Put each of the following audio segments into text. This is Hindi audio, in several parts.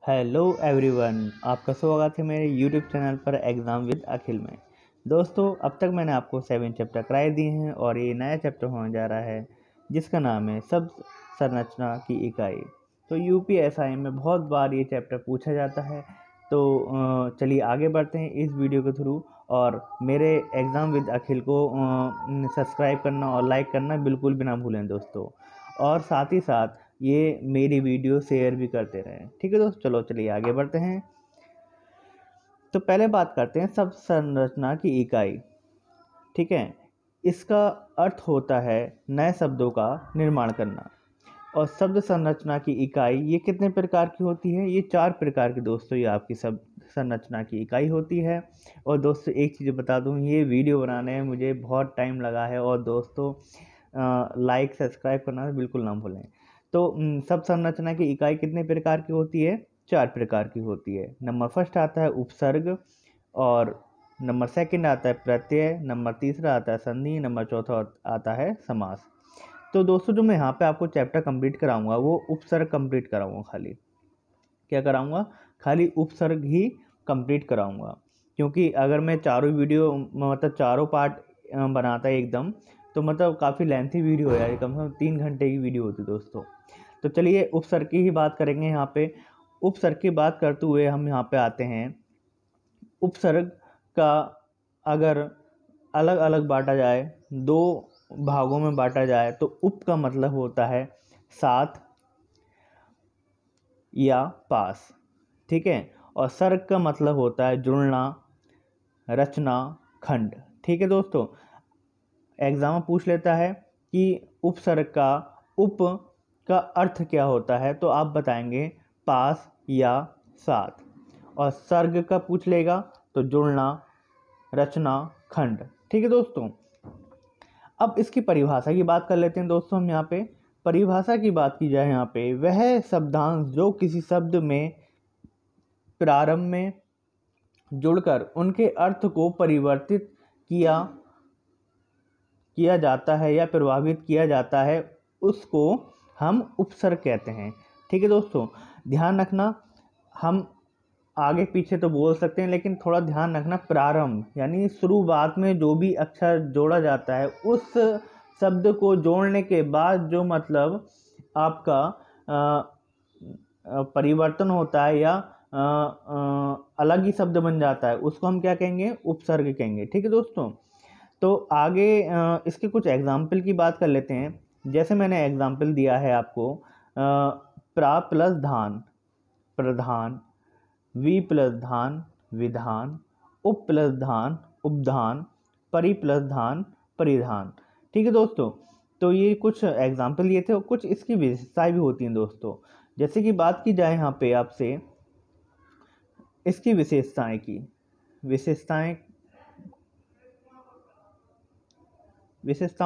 हेलो एवरीवन, आपका स्वागत है मेरे यूट्यूब चैनल पर एग्ज़ाम विद अखिल में। दोस्तों, अब तक मैंने आपको 7 चैप्टर कराए दिए हैं और ये नया चैप्टर होने जा रहा है जिसका नाम है शब्द संरचना की इकाई। तो यूपीएसआई में बहुत बार ये चैप्टर पूछा जाता है। तो चलिए आगे बढ़ते हैं इस वीडियो के थ्रू। और मेरे एग्ज़ाम विद अखिल को सब्सक्राइब करना और लाइक करना बिल्कुल भी ना भूलें दोस्तों। और साथ ही साथ ये मेरी वीडियो शेयर भी करते रहें। ठीक है दोस्तों, चलिए आगे बढ़ते हैं। तो पहले बात करते हैं शब्द संरचना की इकाई। ठीक है, इसका अर्थ होता है नए शब्दों का निर्माण करना। और शब्द संरचना की इकाई ये कितने प्रकार की होती है? ये 4 प्रकार की दोस्तों ये आपकी शब्द संरचना की इकाई होती है। और दोस्तों एक चीज़ बता दूं, ये वीडियो बनाने में मुझे बहुत टाइम लगा है। और दोस्तों लाइक सब्सक्राइब करना बिल्कुल ना भूलें। तो शब्द संरचना की इकाई कितने प्रकार की होती है? 4 प्रकार की होती है। नंबर फर्स्ट आता है उपसर्ग, और नंबर सेकंड आता है प्रत्यय, नंबर तीसरा आता है संधि, नंबर चौथा आता है समास। तो दोस्तों जो मैं यहाँ पे आपको चैप्टर कंप्लीट कराऊंगा वो उपसर्ग कंप्लीट कराऊंगा। खाली क्या कराऊंगा? खाली उपसर्ग ही कंप्लीट कराऊंगा। क्योंकि अगर मैं चारों वीडियो मतलब चारों पार्ट बनाता है एकदम, तो मतलब काफ़ी लेंथी वीडियो है यार, कम से कम 3 घंटे की वीडियो होती दोस्तों। तो चलिए उपसर्ग की ही बात करेंगे यहाँ पे। उपसर्ग की बात करते हुए हम यहाँ पे आते हैं। उपसर्ग का अगर अलग अलग बांटा जाए, 2 भागों में बांटा जाए, तो उप का मतलब होता है साथ या पास। ठीक है, और सर्ग का मतलब होता है जुड़ना, रचना, खंड। ठीक है दोस्तों, एग्जाम में पूछ लेता है कि उपसर्ग का उप का अर्थ क्या होता है, तो आप बताएंगे पास या साथ। और सर्ग का पूछ लेगा तो जुड़ना, रचना, खंड। ठीक है दोस्तों, अब इसकी परिभाषा की बात कर लेते हैं दोस्तों। हम यहाँ पे परिभाषा की बात की जाए, यहाँ पे वह शब्दांश जो किसी शब्द में प्रारंभ में जुड़कर उनके अर्थ को परिवर्तित किया जाता है या प्रभावित किया जाता है, उसको हम उपसर्ग कहते हैं। ठीक है दोस्तों, ध्यान रखना, हम आगे पीछे तो बोल सकते हैं, लेकिन थोड़ा ध्यान रखना, प्रारंभ यानी शुरुआत में जो भी अक्षर जोड़ा जाता है, उस शब्द को जोड़ने के बाद जो मतलब आपका परिवर्तन होता है या अलग ही शब्द बन जाता है, उसको हम क्या कहेंगे? उपसर्ग कहेंगे। ठीक है दोस्तों, तो आगे इसके कुछ एग्जाम्पल की बात कर लेते हैं। जैसे मैंने एग्जाम्पल दिया है आपको, प्रा प्लस धान प्रधान, वी प्लस धान विधान, उप प्लस धान उपधान, परि प्लस धान परिधान। ठीक है दोस्तों, तो ये कुछ एग्जाम्पल दिए थे और कुछ इसकी विशेषताएं भी होती हैं दोस्तों। जैसे कि बात की जाए यहाँ पे आपसे इसकी विशेषताओं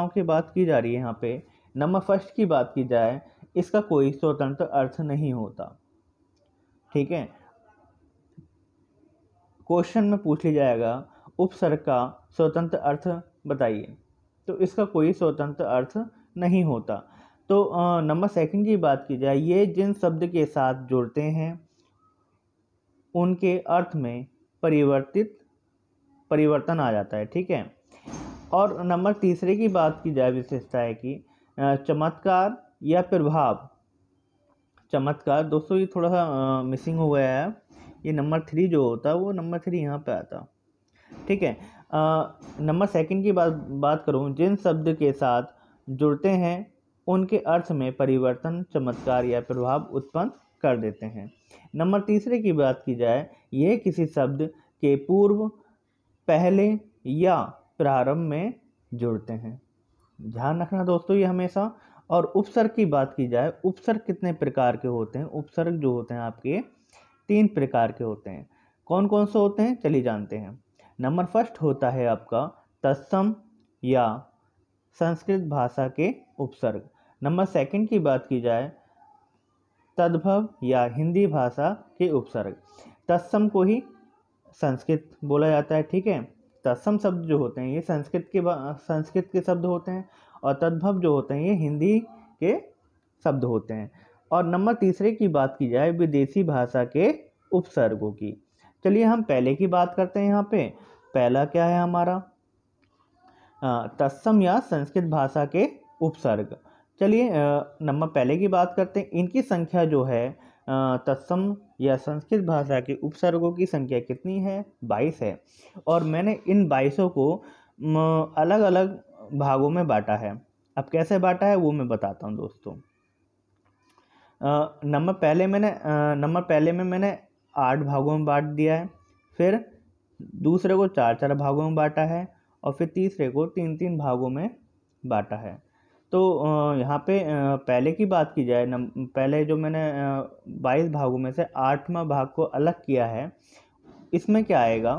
की बात की जा रही है यहाँ पे। नंबर फर्स्ट की बात की जाए, इसका कोई स्वतंत्र अर्थ नहीं होता। ठीक है, क्वेश्चन में पूछ लिया जाएगा उपसर्ग का स्वतंत्र अर्थ बताइए, तो इसका कोई स्वतंत्र अर्थ नहीं होता। तो नंबर सेकंड की बात की जाए, ये जिन शब्द के साथ जुड़ते हैं उनके अर्थ में परिवर्तन आ जाता है। ठीक है, और नंबर तीसरे की बात की जाए, विशेषता है कि चमत्कार या प्रभाव। चमत्कार दोस्तों ये थोड़ा सा मिसिंग हो गया है, ये नंबर 3 जो होता है वो नंबर 3 यहाँ पे आता। ठीक है, नंबर सेकंड की बात करूँ, जिन शब्द के साथ जुड़ते हैं उनके अर्थ में परिवर्तन, चमत्कार या प्रभाव उत्पन्न कर देते हैं। नंबर तीसरे की बात की जाए, यह किसी शब्द के पूर्व, पहले या प्रारंभ में जुड़ते हैं। ध्यान रखना दोस्तों ये हमेशा। और उपसर्ग की बात की जाए, उपसर्ग कितने प्रकार के होते हैं? उपसर्ग जो होते हैं आपके 3 प्रकार के होते हैं। कौन कौन से होते हैं चलिए जानते हैं। नंबर फर्स्ट होता है आपका तत्सम या संस्कृत भाषा के उपसर्ग। नंबर सेकंड की बात की जाए, तद्भव या हिंदी भाषा के उपसर्ग। तत्सम को ही संस्कृत बोला जाता है। ठीक है, तत्सम शब्द जो होते हैं ये संस्कृत के शब्द होते हैं, और तद्भव जो होते हैं ये हिंदी के शब्द होते हैं। और नंबर तीसरे की बात की जाए विदेशी भाषा के उपसर्गों की। चलिए हम पहले की बात करते हैं। यहाँ पे पहला क्या है हमारा, तत्सम या संस्कृत भाषा के उपसर्ग। चलिए नंबर पहले की बात करते हैं। इनकी संख्या जो है तत्सम या संस्कृत भाषा के उपसर्गों की संख्या कितनी है, 22 है। और मैंने इन 22 को अलग अलग भागों में बांटा है। अब कैसे बांटा है वो मैं बताता हूँ दोस्तों। नंबर पहले में मैंने 8 भागों में बांट दिया है, फिर दूसरे को 4 भागों में बांटा है, और फिर तीसरे को 3 भागों में बांटा है। तो यहाँ पे पहले की बात की जाए, पहले जो मैंने 22 भागों में से 8वां भाग को अलग किया है, इसमें क्या आएगा,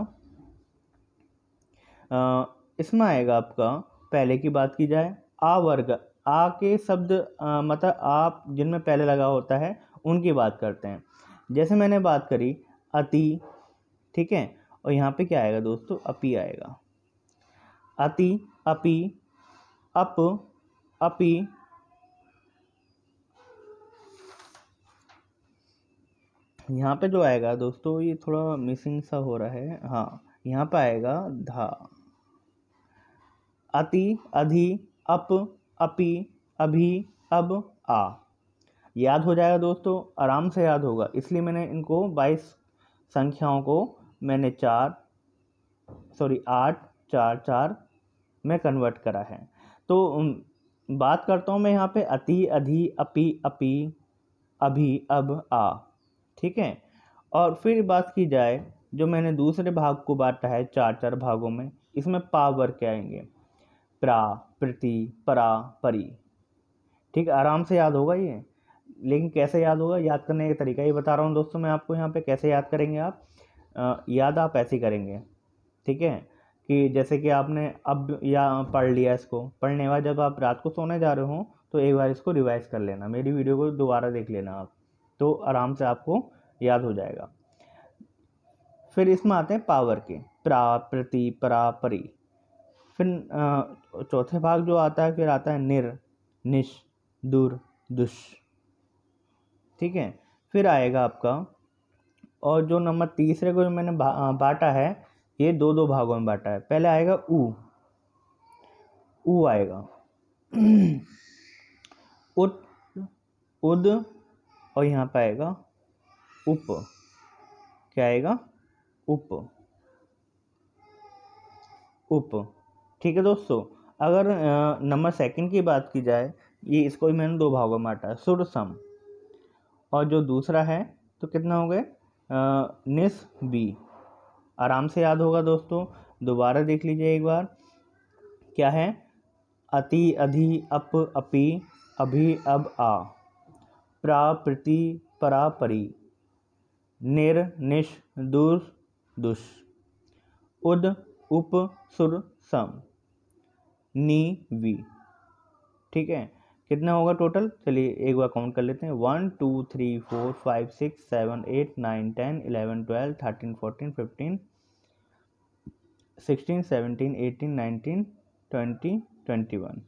इसमें आएगा आपका, पहले की बात की जाए आ वर्ग, आ के शब्द मतलब आप जिनमें पहले लगा होता है उनकी बात करते हैं। जैसे मैंने बात करी अति, ठीक है, और यहाँ पे क्या आएगा दोस्तों, अपि आएगा। अति, अपि, अप, अपि, यहाँ पे जो आएगा दोस्तों, ये थोड़ा मिसिंग सा हो रहा है, हाँ यहाँ पे आएगा धा। अति, अधि, अप, अपि, अभि, अब, आ। याद हो जाएगा दोस्तों, आराम से याद होगा, इसलिए मैंने इनको 22 संख्याओं को मैंने 8 4 4 में कन्वर्ट करा है। तो बात करता हूँ मैं यहाँ पे अति, अधि, अपि, अपि, अभि, अब, आ, ठीक है। और फिर बात की जाए जो मैंने दूसरे भाग को बांटा है 4 भागों में, इसमें पा वर्ग के आएंगे, प्रा, प्रति, परा, परी, ठीक है, आराम से याद होगा ये। लेकिन कैसे याद होगा, याद करने का तरीका ही बता रहा हूँ दोस्तों मैं आपको। यहाँ पे कैसे याद करेंगे आप, याद आप ऐसे करेंगे, ठीक है, कि जैसे कि आपने अब या पढ़ लिया, इसको पढ़ने के बाद जब आप रात को सोने जा रहे हो तो एक बार इसको रिवाइज कर लेना, मेरी वीडियो को दोबारा देख लेना आप, तो आराम से आपको याद हो जाएगा। फिर इसमें आते हैं पावर के, प्रा, प्रति, परा, परी। फिर चौथे भाग जो आता है, फिर आता है निर, निश, दूर, दुश, ठीक है। फिर आएगा आपका, और जो नंबर तीसरे को जो मैंने बांटा है, ये 2 भागों में बांटा है। पहले आएगा ऊ आएगा, उत, उद, और यहाँ पे आएगा उप, क्या आएगा, उप, ठीक है दोस्तों। अगर नंबर सेकंड की बात की जाए, ये इसको भी मैंने 2 भागों में बांटा है, सुर, सम, और जो दूसरा है तो कितना हो गए, निस, बी। आराम से याद होगा दोस्तों, दोबारा देख लीजिए एक बार। क्या है, अति, अधि, अप, अपि, अभि, अब, आ, प्रा, प्रति, परा, परी, निर, निश, दूर, दुश, उद, उप, सुर, सम, नी, वी, ठीक है। कितना होगा टोटल, चलिए एक बार काउंट कर लेते हैं। 1 2 3 4 5 6 7 8 9 10 11 12 13 14 15 16 17 18 19 20 21।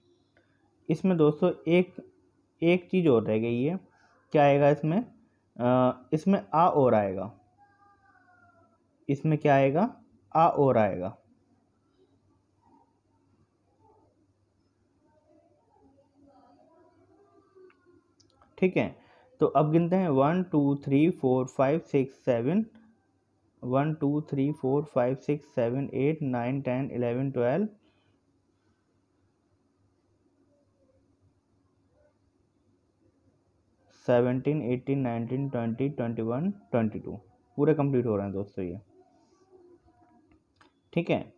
इसमें दोस्तों एक चीज़ और रह गई है, क्या आएगा इसमें, इसमें आ और आएगा, इसमें क्या आएगा, आ और आएगा, ठीक है। तो अब गिनते हैं 1 2 3 4 5 6 7, 1 2 3 4 5 6 7 8 9 10 11 12 17 18 19 20 21 22 पूरे कंप्लीट हो रहे हैं दोस्तों ये, ठीक है।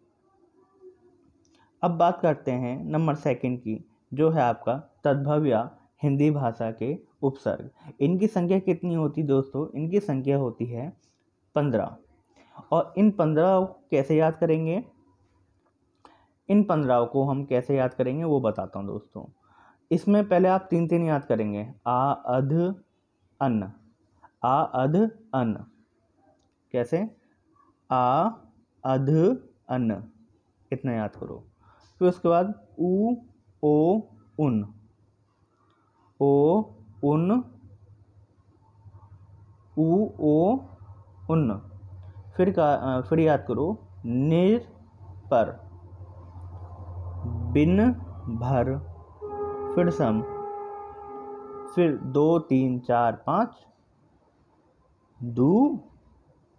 अब बात करते हैं नंबर सेकंड की, जो है आपका तद्भव या हिंदी भाषा के उपसर्ग। इनकी संख्या कितनी होती दोस्तों, इनकी संख्या होती है 15। और इन 15 कैसे याद करेंगे, इन 15 को हम कैसे याद करेंगे वो बताता हूँ दोस्तों। इसमें पहले आप 3 याद करेंगे, आ, अध, अन्न, आ, अध, अन्न, कैसे, आ, अध, अन्न, इतना याद करो। फिर उसके बाद उ, ओ, उन, ओ, उन, उ ओ उन। फिर याद करो, निर पर, बिन भर, फिर सम, फिर 2 3 4 5, दू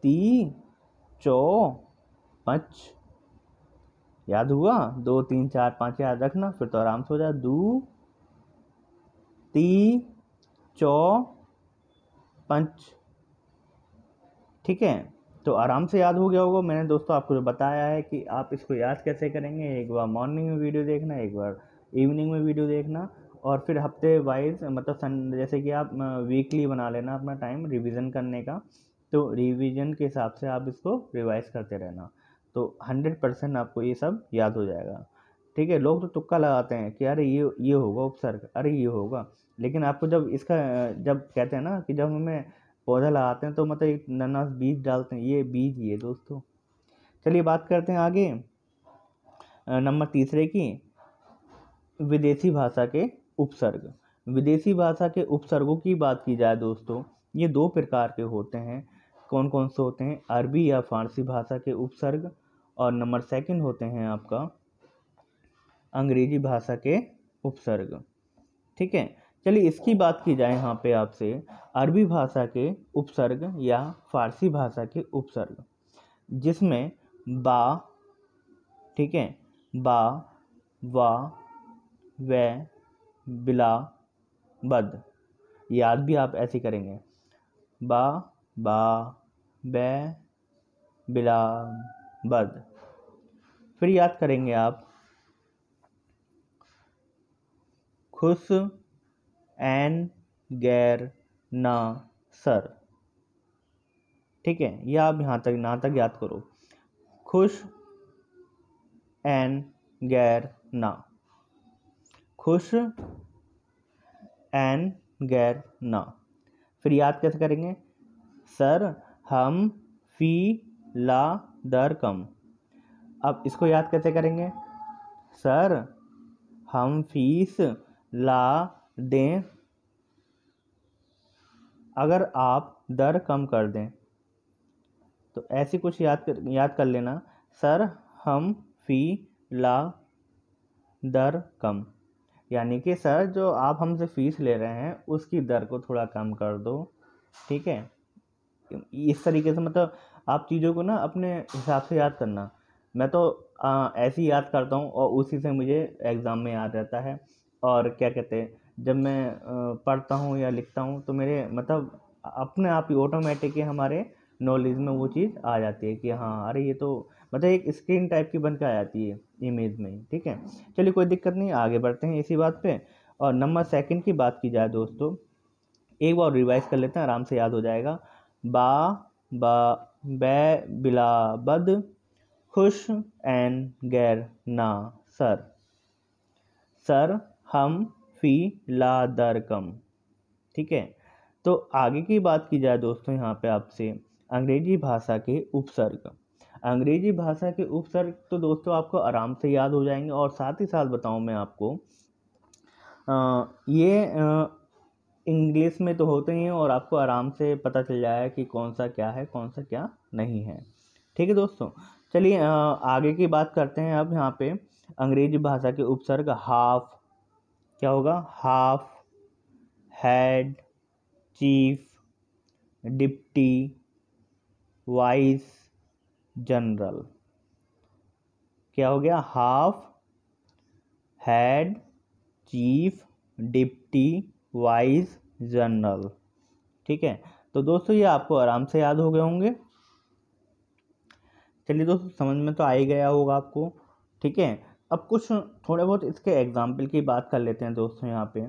ती चौ पच। याद हुआ? 2 3 4 5 याद रखना, फिर तो आराम से हो जाए। दू ती चौ पंच। ठीक है, तो आराम से याद हो गया होगा। मैंने दोस्तों आपको जो बताया है कि आप इसको याद कैसे करेंगे, एक बार मॉर्निंग में वीडियो देखना, एक बार इवनिंग में वीडियो देखना, और फिर हफ्ते वाइज मतलब जैसे कि आप वीकली बना लेना अपना टाइम रिवीजन करने का। तो रिवीजन के हिसाब से आप इसको रिवाइज करते रहना, तो 100% आपको ये सब याद हो जाएगा। ठीक है, लोग तो तुक्का लगाते हैं कि अरे ये होगा उपसर्ग, अरे ये होगा, लेकिन आपको जब इसका जब कहते हैं ना कि जब हमें पौधा लगाते हैं तो मतलब एक नन्हा बीज डालते हैं, ये बीज ही है दोस्तों। चलिए बात करते हैं आगे नंबर तीसरे की, विदेशी भाषा के उपसर्ग। विदेशी भाषा के उपसर्गों की बात की जाए दोस्तों, ये 2 प्रकार के होते हैं। कौन कौन से होते हैं? अरबी या फारसी भाषा के उपसर्ग, और नंबर सेकंड होते हैं आपका अंग्रेजी भाषा के उपसर्ग। ठीक है, चलिए इसकी बात की जाए यहाँ पे आपसे, अरबी भाषा के उपसर्ग या फारसी भाषा के उपसर्ग, जिसमें बा, ठीक है, बा, वा, वे, बिला, बद। याद भी आप ऐसे करेंगे, बा, बे, बिला, बद। फिर याद करेंगे आप खुश, एन, गैर, ना, सर। ठीक है, ये आप यहाँ तक याद करो, खुश, एन, गैर, ना। खुश, एन, गैर, ना। फिर याद कैसे करेंगे? सर, हम, फी, ला, दर, कम। अब इसको याद कैसे करेंगे? सर, हम फीस ला दें अगर आप दर कम कर दें। तो ऐसी कुछ याद कर लेना, सर, हम, फी, ला, दर, कम। यानी कि सर, जो आप हमसे फीस ले रहे हैं उसकी दर को थोड़ा कम कर दो। ठीक है, इस तरीके से मतलब आप चीज़ों को ना अपने हिसाब से याद करना। मैं तो ऐसे ही याद करता हूँ और उसी से मुझे एग्ज़ाम में याद रहता है। और क्या कहते हैं, जब मैं पढ़ता हूँ या लिखता हूँ तो मेरे मतलब अपने आप ही ऑटोमेटिक ही हमारे नॉलेज में वो चीज़ आ जाती है कि हाँ अरे ये तो मतलब एक स्क्रीन टाइप की बन के आ जाती है इमेज में। ठीक है, चलिए कोई दिक्कत नहीं, आगे बढ़ते हैं इसी बात पे। और नंबर सेकंड की बात की जाए दोस्तों, एक बार रिवाइज कर लेते हैं, आराम से याद हो जाएगा। बा, बे, बिला, बद, खुश, एन, गैर, ना, सर। सर, हम, फी, ला, दर, कम। ठीक है, तो आगे की बात की जाए दोस्तों यहाँ पे आपसे अंग्रेजी भाषा के उपसर्ग। अंग्रेजी भाषा के उपसर्ग तो दोस्तों आपको आराम से याद हो जाएंगे, और साथ ही साथ बताऊँ मैं आपको ये इंग्लिश में तो होते ही हैं और आपको आराम से पता चल जाएगा कि कौन सा क्या है कौन सा क्या नहीं है। ठीक है दोस्तों, चलिए आगे की बात करते हैं। अब यहाँ पे अंग्रेजी भाषा के उपसर्ग हाफ, क्या होगा? Half, head, chief, deputy, vice, general. क्या हो गया? Half, head, chief, deputy, vice, general. ठीक है, तो दोस्तों ये आपको आराम से याद हो गए होंगे। चलिए दोस्तों, समझ में तो आ ही गया होगा आपको। ठीक है, अब कुछ थोड़े बहुत इसके एग्जाम्पल की बात कर लेते हैं दोस्तों यहाँ पे।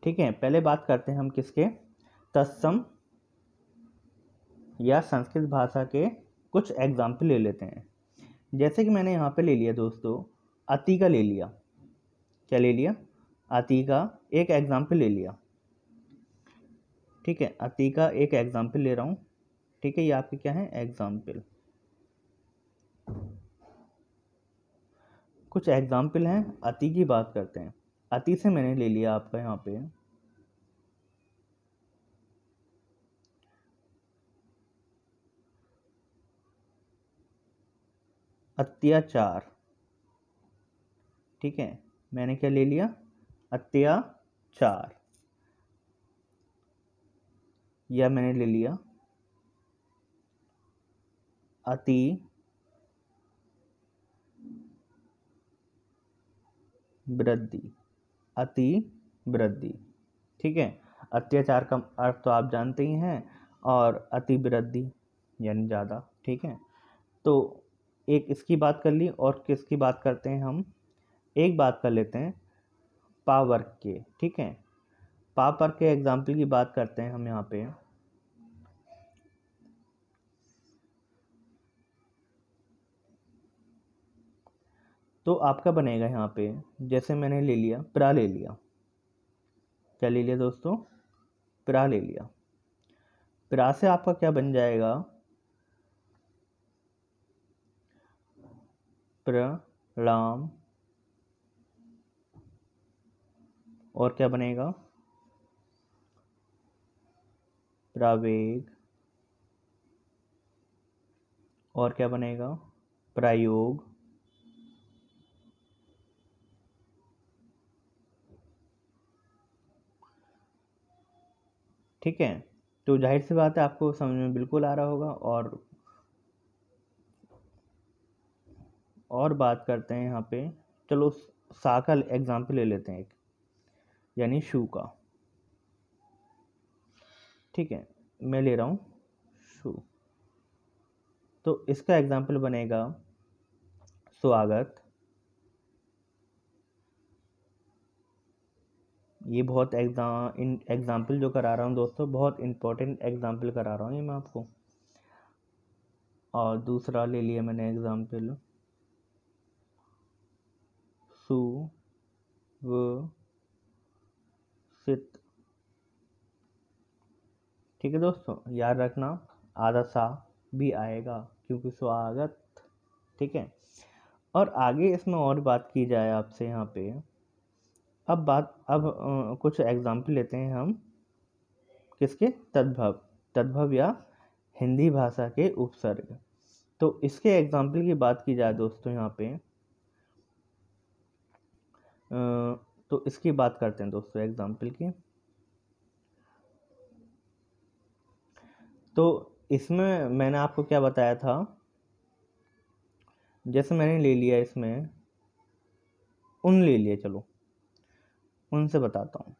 ठीक है, पहले बात करते हैं हम किसके? तत्सम या संस्कृत भाषा के कुछ एग्जाम्पल ले लेते हैं। जैसे कि मैंने यहाँ पे ले लिया दोस्तों, अति का ले लिया। क्या ले लिया? अति का एक एग्जाम्पल ले लिया। ठीक है, अति का एक एग्जाम्पल ले रहा हूँ। ठीक है, ये आपके क्या है? एग्जाम्पल। कुछ एग्जाम्पल हैं, अति की बात करते हैं। अति से मैंने ले लिया आपका यहाँ पे अत्याचार। ठीक है, मैंने क्या ले लिया, अत्याचार। या मैंने ले लिया अति वृद्धि, अति वृद्धि। ठीक है, अत्याचार का अर्थ तो आप जानते ही हैं, और अति वृद्धि यानी ज़्यादा। ठीक है, तो एक इसकी बात कर ली, और किसकी बात करते हैं हम, एक बात कर लेते हैं पावर के। ठीक है, पावर के एग्जाम्पल की बात करते हैं हम यहाँ पे। तो आपका बनेगा यहाँ पे, जैसे मैंने ले लिया प्रा ले लिया, क्या ले लिया दोस्तों, प्रा ले लिया। प्रा से आपका क्या बन जाएगा, प्रणाम। और क्या बनेगा, प्रवेग। और क्या बनेगा, प्रयोग। ठीक है, तो जाहिर सी बात है आपको समझ में बिल्कुल आ रहा होगा। और बात करते हैं यहाँ पे, चलो सा का एग्जाम्पल ले लेते हैं एक, यानी शू का। ठीक है, मैं ले रहा हूँ शू, तो इसका एग्जाम्पल बनेगा स्वागत। ये बहुत एग्जाम्पल जो करा रहा हूँ दोस्तों, बहुत इंपॉर्टेंट एग्जाम्पल करा रहा हूँ ये मैं आपको। और दूसरा ले लिया मैंने एग्जाम्पल सु व सित। ठीक है दोस्तों, याद रखना आधा सा भी आएगा क्योंकि स्वागत। ठीक है, और आगे इसमें और बात की जाए आपसे यहाँ पे, अब कुछ एग्जाम्पल लेते हैं हम, किसके, तद्भव। तद्भव या हिंदी भाषा के उपसर्ग। तो इसके एग्जाम्पल की बात की जाए दोस्तों यहाँ पे, तो इसकी बात करते हैं दोस्तों एग्जाम्पल की। तो इसमें मैंने आपको क्या बताया था, जैसे मैंने ले लिया इसमें उन ले लिया, चलो उनसे बताता हूँ।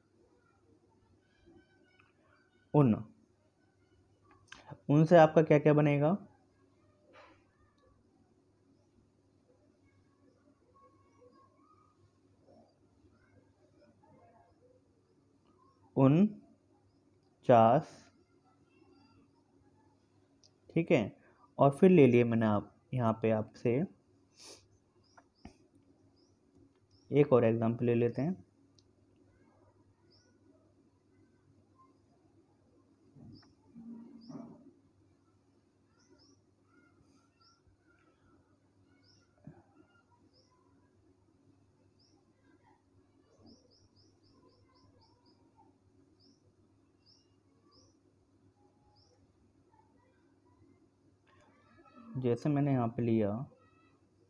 उन, उनसे आपका क्या क्या बनेगा, उन चास। ठीक है, और फिर ले लिए मैंने आप यहाँ पे आपसे एक और एग्जाम्पल ले लेते हैं। जैसे मैंने यहाँ पे लिया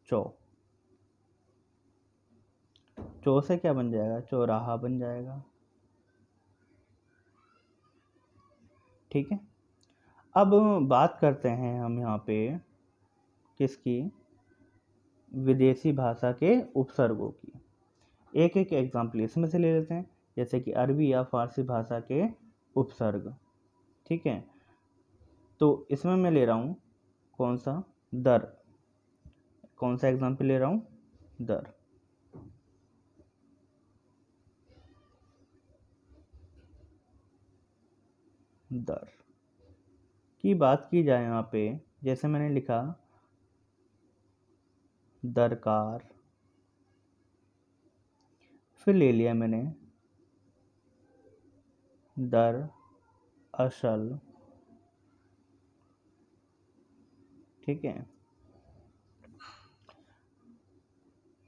चौ, चौ से क्या बन जाएगा, चौराहा बन जाएगा। ठीक है, अब बात करते हैं हम यहाँ पे किसकी, विदेशी भाषा के उपसर्गों की। एक एक एग्जाम्पल इसमें से ले लेते हैं, जैसे कि अरबी या फारसी भाषा के उपसर्ग। ठीक है, तो इसमें मैं ले रहा हूँ कौन सा, दर। कौन सा एग्जाम्पल ले रहा हूँ, दर। दर की बात की जाए यहाँ पे, जैसे मैंने लिखा दरकार, फिर ले लिया मैंने दर असल। ठीक है,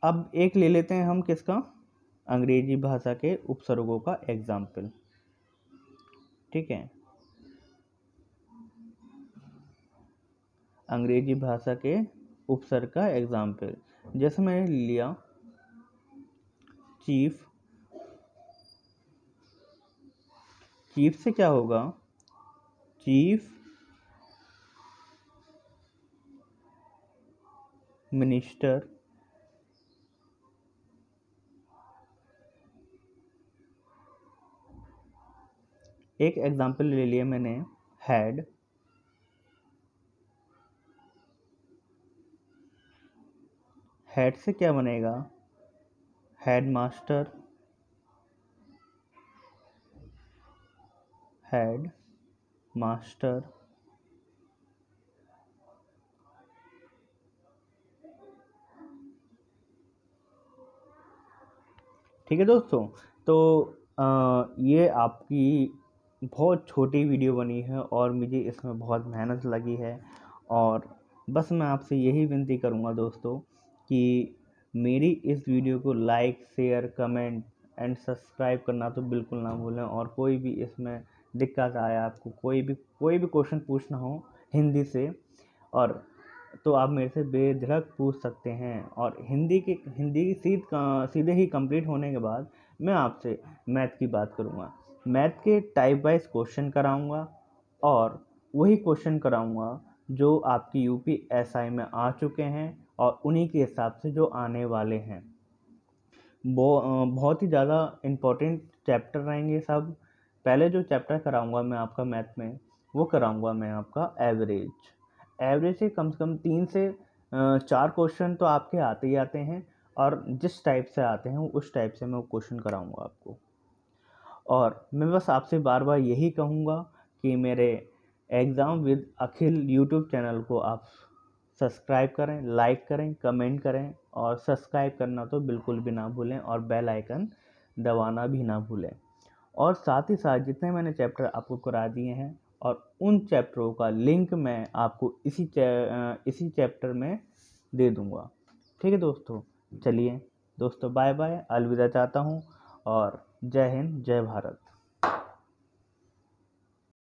अब एक ले लेते हैं हम किसका, अंग्रेजी भाषा के उपसर्गों का एग्जाम्पल। ठीक है, अंग्रेजी भाषा के उपसर्ग का एग्जाम्पल, जैसे मैंने लिया चीफ। चीफ से क्या होगा, चीफ मिनिस्टर, एक एग्जाम्पल ले लिया मैंने हेड। हेड से क्या बनेगा, हेड मास्टर, हेड मास्टर। ठीक है दोस्तों, तो ये आपकी बहुत छोटी वीडियो बनी है और मुझे इसमें बहुत मेहनत लगी है, और बस मैं आपसे यही विनती करूँगा दोस्तों कि मेरी इस वीडियो को like, share, comment and subscribe करना तो बिल्कुल ना भूलें। और कोई भी इसमें दिक्कत आए, आपको कोई भी क्वेश्चन पूछना हो हिंदी से, और तो आप मेरे से बेझिझक पूछ सकते हैं। और हिंदी सीधे ही कंप्लीट होने के बाद मैं आपसे मैथ की बात करूँगा। मैथ के टाइप वाइज क्वेश्चन कराऊँगा, और वही क्वेश्चन कराऊँगा जो आपकी UPSI में आ चुके हैं और उन्हीं के हिसाब से जो आने वाले हैं। बहुत ही ज़्यादा इम्पोर्टेंट चैप्टर रहेंगे सब। पहले जो चैप्टर कराऊंगा मैं आपका मैथ में, वो कराऊंगा मैं आपका एवरेज। एवरेज से कम 3 से 4 क्वेश्चन तो आपके आते ही आते हैं, और जिस टाइप से आते हैं उस टाइप से मैं वो क्वेश्चन कराऊंगा आपको। और मैं बस आपसे बार बार यही कहूँगा कि मेरे exam with Akhil YouTube channel को आप सब्सक्राइब करें, लाइक करें, कमेंट करें, और सब्सक्राइब करना तो बिल्कुल भी ना भूलें, और बेल आइकन दबाना भी ना भूलें। और साथ ही साथ जितने मैंने चैप्टर आपको करा दिए हैं, और उन चैप्टरों का लिंक मैं आपको इसी चैप्टर में दे दूँगा। ठीक है दोस्तों, चलिए दोस्तों, बाय बाय, अलविदा चाहता हूँ, और जय हिंद, जय भारत।